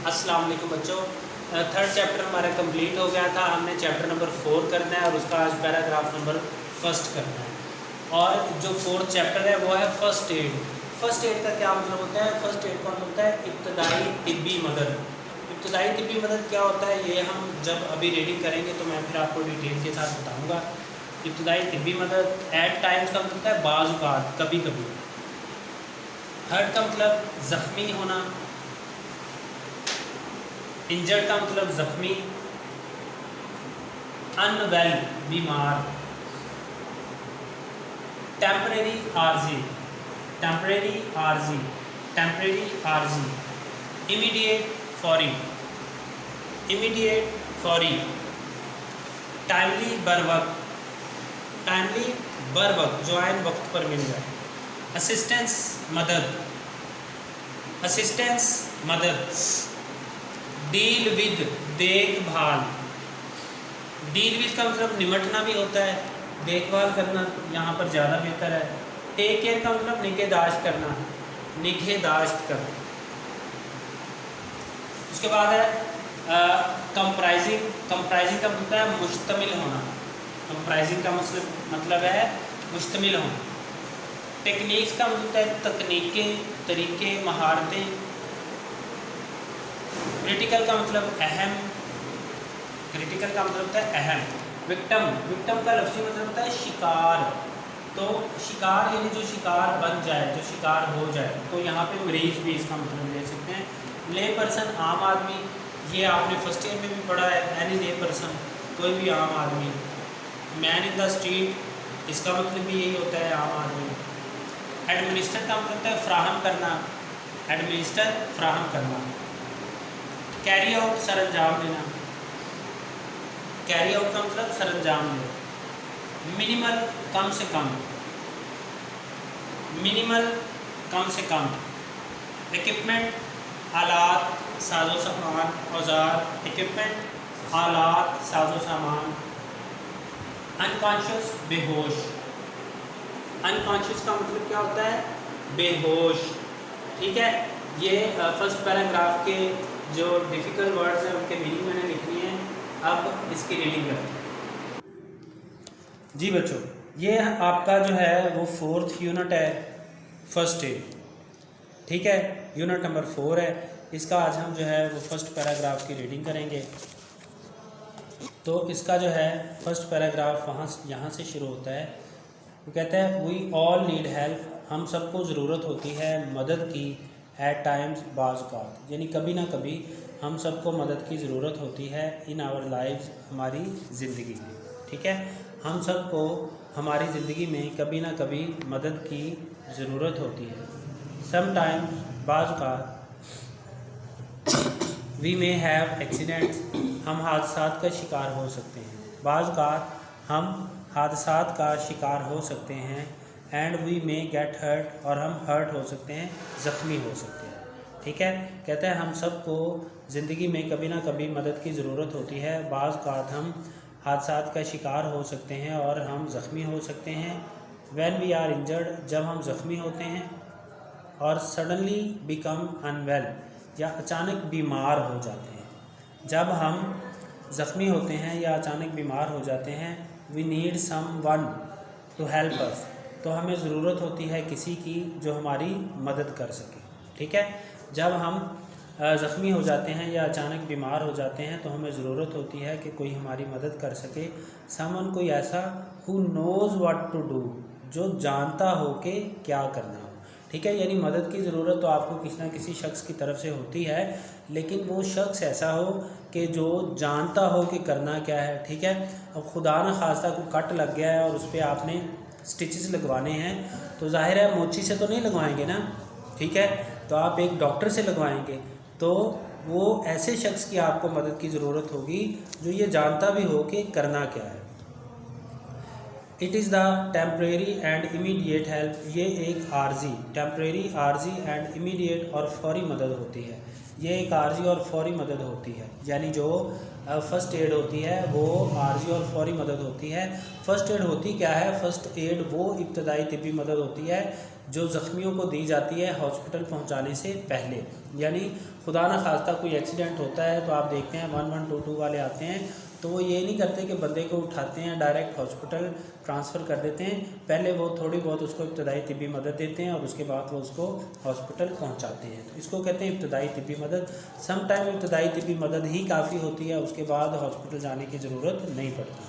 अस्सलाम वालेकुम बच्चों। थर्ड चैप्टर हमारा कंप्लीट हो गया था। हमने चैप्टर नंबर 4 करना है और उसका आज पैराग्राफ नंबर फर्स्ट करना है। और जो फोर्थ चैप्टर है वो है फर्स्ट एड। फर्स्ट एड का क्या मतलब होता है? फर्स्ट एड का मतलब होता है इब्तदाई तिब्बी मदद। इब्तदाई तिब्बी मदद क्या होता है ये हम जब अभी रीडिंग करेंगे तो मैं फिर आपको डिटेल के साथ बताऊँगा। इब्तदाई तिब्बी मदद एट टाइम्स का मतलब होता है बाज़ औक़ात, कभी कभी। हर्ट का मतलब ज़ख्मी होना, इंजर्ड का मतलब ज़ख्मी, अनवेल बीमार, टेम्परेरी आर्जी, टेम्परेरी आर्जी, टेम्परेरी आर्जी, इमीडिएट फौरी, इमीडिएट फौरी, टाइमली बर वक्त, टाइमली बर वक्त जो आयन वक्त पर मिल जाए, असिस्टेंस मदद, असिस्टेंस मदद, डील विद देखभाल, डील विद का मतलब निमटना भी होता है, देखभाल करना यहाँ पर ज़्यादा बेहतर है। टेक केयर का मतलब निगहदाश्त करना, निगहदाश्त करना। उसके बाद है कंप्राइजिंग, कंप्राइजिंग का मतलब है मुश्तमिल होना, कंप्राइजिंग का मतलब है मुश्तमिल होना। टेक्निक्स का मतलब है तकनीकें, तरीके, महारतें। क्रिटिकल का मतलब अहम, क्रिटिकल का मतलब होता है अहम। विक्टिम, विक्टिम का लफ्ज़ी मतलब होता है शिकार। तो शिकार यानी जो शिकार बन जाए, जो शिकार हो जाए, तो यहाँ पे मरीज भी इसका मतलब ले सकते हैं। ले पर्सन आम आदमी, ये आपने फर्स्ट ईयर में भी पढ़ा है। एनी ले पर्सन, कोई भी आम आदमी। मैन इन द स्ट्रीट, इसका मतलब भी यही होता है, आम आदमी। एडमिनिस्टर का मतलब होता है फ्राहम करना, एडमिनिस्टर फ्राहम करना। कैरी आउट सर अंजाम देना, कैरी आउट का मतलब सर अंजाम देना। मिनिमल कम से कम, मिनिमल कम से कम। इक्विपमेंट आलात, साजो सामान, औजार, इक्विपमेंट आलात, साजो सामान। अनकॉन्शियस बेहोश, अनकॉन्शियस का मतलब क्या होता है? बेहोश। ठीक है, ये फर्स्ट पैराग्राफ के जो डिफ़िकल्ट वर्ड्स हैं उनके मीनिंग मैंने लिखनी है। अब इसकी रीडिंग करते हैं जी बच्चों। ये आपका जो है वो फोर्थ यूनिट है, फर्स्ट एड। ठीक है, यूनिट नंबर 4 है। इसका आज हम जो है वो फर्स्ट पैराग्राफ की रीडिंग करेंगे। तो इसका जो है फर्स्ट पैराग्राफ यहाँ से शुरू होता है। वो कहते हैं वी ऑल नीड हेल्प, हम सबको ज़रूरत होती है मदद की। एट टाइम्स बाज़ औक़ात, यानी कभी ना कभी हम सबको मदद की ज़रूरत होती है। इन आवर लाइव्स, हमारी ज़िंदगी में। ठीक है, हम सबको हमारी ज़िंदगी में कभी ना कभी मदद की ज़रूरत होती है। समटाइम्स, बाज़ औक़ात, वी मे हैव एक्सीडेंट्स, हम हादसात का शिकार हो सकते हैं। बाज़ औक़ात हम हादसात का शिकार हो सकते हैं। And we may get hurt, और हम हर्ट हो सकते हैं, ज़ख्मी हो सकते हैं। ठीक है, कहते हैं हम सबको ज़िंदगी में कभी ना कभी मदद की ज़रूरत होती है। बाज़ औक़ात हम हादसात का शिकार हो सकते हैं और हम ज़ख्मी हो सकते हैं। व्हेन वी आर इंजर्ड, जब हम ज़ख्मी होते हैं। और सडनली बिकम अनवेल, या अचानक बीमार हो जाते हैं। जब हम ज़ख्मी होते हैं या अचानक बीमार हो जाते हैं, we need someone to help us, तो हमें ज़रूरत होती है किसी की जो हमारी मदद कर सके। ठीक है, जब हम ज़ख्मी हो जाते हैं या अचानक बीमार हो जाते हैं तो हमें ज़रूरत होती है कि कोई हमारी मदद कर सके। समवन, कोई ऐसा, who knows what to do, जो जानता हो कि क्या करना हो। ठीक है, यानी मदद की ज़रूरत तो आपको किसी न किसी शख्स की तरफ से होती है, लेकिन वो शख्स ऐसा हो कि जो जानता हो कि करना क्या है। ठीक है, अब खुदा न खास्ता को कट लग गया है और उस पर आपने स्टिचेस लगवाने हैं, तो जाहिर है मोची से तो नहीं लगवाएंगे ना। ठीक है, तो आप एक डॉक्टर से लगवाएंगे। तो वो ऐसे शख्स की आपको मदद की ज़रूरत होगी जो ये जानता भी हो कि करना क्या है। It is the temporary and immediate help, ये एक आर्जी, टेम्परेरी, आर्जी एंड इमीडिएट और फौरी मदद होती है। ये एक आर्जी और फौरी मदद होती है, यानी जो फ़र्स्ट एड होती है वो आर्जी और फौरी मदद होती है। फ़र्स्ट एड होती क्या है? फ़र्स्ट एड वो इब्तदाई तिब्बी मदद होती है जो ज़ख्मियों को दी जाती है हॉस्पिटल पहुंचाने से पहले, यानी खुदा ना खास्ता कोई एक्सीडेंट होता है तो आप देखते हैं 1122 वाले आते हैं तो वो ये नहीं करते कि बंदे को उठाते हैं डायरेक्ट हॉस्पिटल ट्रांसफ़र कर देते हैं, पहले वो थोड़ी बहुत उसको इब्तदाई तिब्बी मदद देते हैं और उसके बाद वो उसको हॉस्पिटल पहुंचाते हैं। तो इसको कहते हैं इब्तदाई तिब्बी मदद। सम टाइम इब्तदाई तिब्बी मदद ही काफ़ी होती है, उसके बाद हॉस्पिटल जाने की ज़रूरत नहीं पड़ती।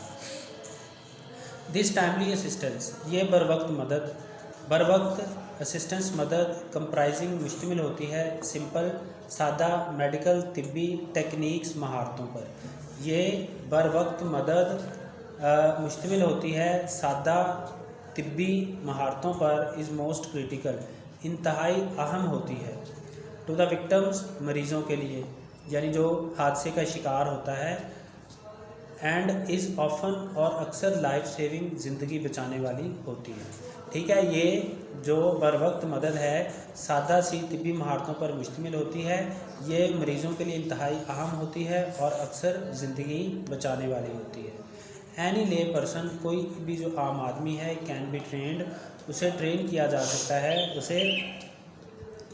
दिस टाइमली असिस्टेंस, ये बर वक्त मदद, बर वक्त असिस्टेंस मदद कंप्राइजिंग मुश्तमिल होती है सिंपल सादा मेडिकल तिब्बी टेक्निक्स महारतों पर। ये बर वक्त मदद मुश्तमिल होती है सादा तिब्बी महारतों पर, इज़ मोस्ट क्रिटिकल, इंतहाई अहम होती है, टू द विक्टम्स, मरीज़ों के लिए, यानी जो हादसे का शिकार होता है, एंड इज़ ऑफन, और अक्सर लाइफ सेविंग, ज़िंदगी बचाने वाली होती है। ठीक है, ये जो बर वक्त मदद है सादा सी तिब्बी महारतों पर मुश्तमिल होती है, ये मरीज़ों के लिए इंतहाई अहम होती है और अक्सर ज़िंदगी बचाने वाली होती है। एनी ले पर्सन, कोई भी जो आम आदमी है, कैन बी ट्रेंड, उसे ट्रेन किया जा सकता है, उसे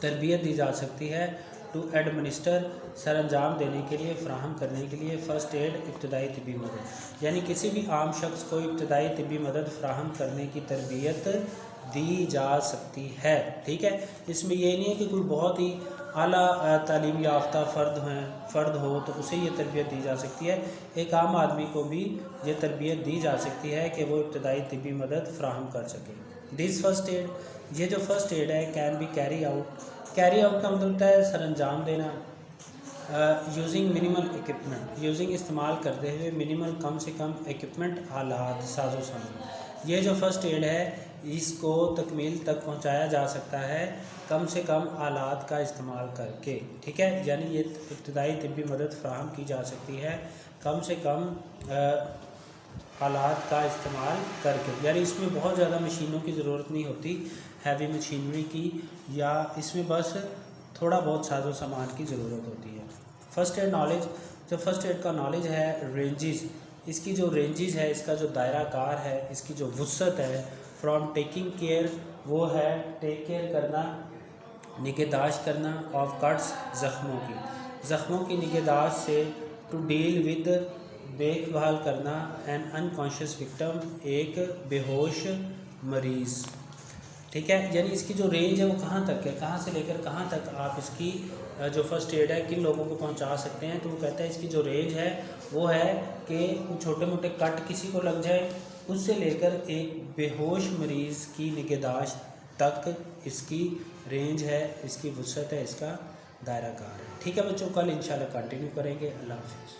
तरबियत दी जा सकती है, टू एडमिनिस्टर, सर अंजाम देने के लिए, फ़राहम करने के लिए, फ़र्स्ट एड, इब्तदाई तिब्बी मदद, यानी किसी भी आम शख्स को इब्तदाई तिब्बी मदद फ़राहम करने की तरबियत दी जा सकती है। ठीक है, इसमें ये नहीं है कि कोई बहुत ही आला तालीम याफ्ता फ़र्द हो तो उसे ये तरबियत दी जा सकती है, एक आम आदमी को भी ये तरबियत दी जा सकती है कि वो इब्तदाई तिब्बी मदद फ़राहम कर सके। दिस फ़र्स्ट एड, ये जो फ़र्स्ट एड है, can be carry out, carry out का मतलब होता है सर अंजाम देना, यूजिंग मिनिमल इक्विपमेंट, यूजिंग इस्तेमाल करते हुए मिनिमल कम से कम इक्विपमेंट, आलात, साजो सामान। ये जो फ़र्स्ट एड है इसको तकमील तक पहुंचाया जा सकता है कम से कम आलात का इस्तेमाल करके। ठीक है, यानी ये इब्तदाई तिब्बी मदद फ़राहम की जा सकती है कम से कम आलात का इस्तेमाल करके, यानी इसमें बहुत ज़्यादा मशीनों की ज़रूरत नहीं होती, हैवी मशीनरी की, या इसमें बस थोड़ा बहुत साजो सामान की ज़रूरत होती है। फ़र्स्ट एड नॉलेज, जो फ़र्स्ट एड का नॉलेज है, रेंजेस, इसकी जो रेंजेस है, इसका जो दायरा कार है, इसकी जो वुसअत है, फ्रॉम टेकिंग केयर, वो है टेक केयर करना, निगहदाश्त करना, ऑफ कट्स, ज़ख्मों की निगहदाश्त से, टू डील विद, देखभाल करना, एन अनकॉन्शियस विक्टिम, एक बेहोश मरीज़। ठीक है, यानी इसकी जो रेंज है वो कहाँ तक है, कहाँ से लेकर कहाँ तक आप इसकी जो फ़र्स्ट एड है किन लोगों को पहुँचा सकते हैं। तो वो कहता है इसकी जो रेंज है वो है कि छोटे मोटे कट किसी को लग जाए, उससे लेकर एक बेहोश मरीज़ की निगहदाश्त तक इसकी रेंज है, इसकी वुसअत है, इसका दायरा कार है। ठीक है बच्चों, कल इंशाल्लाह कंटिन्यू करेंगे। अल्लाह हाफ़िज़।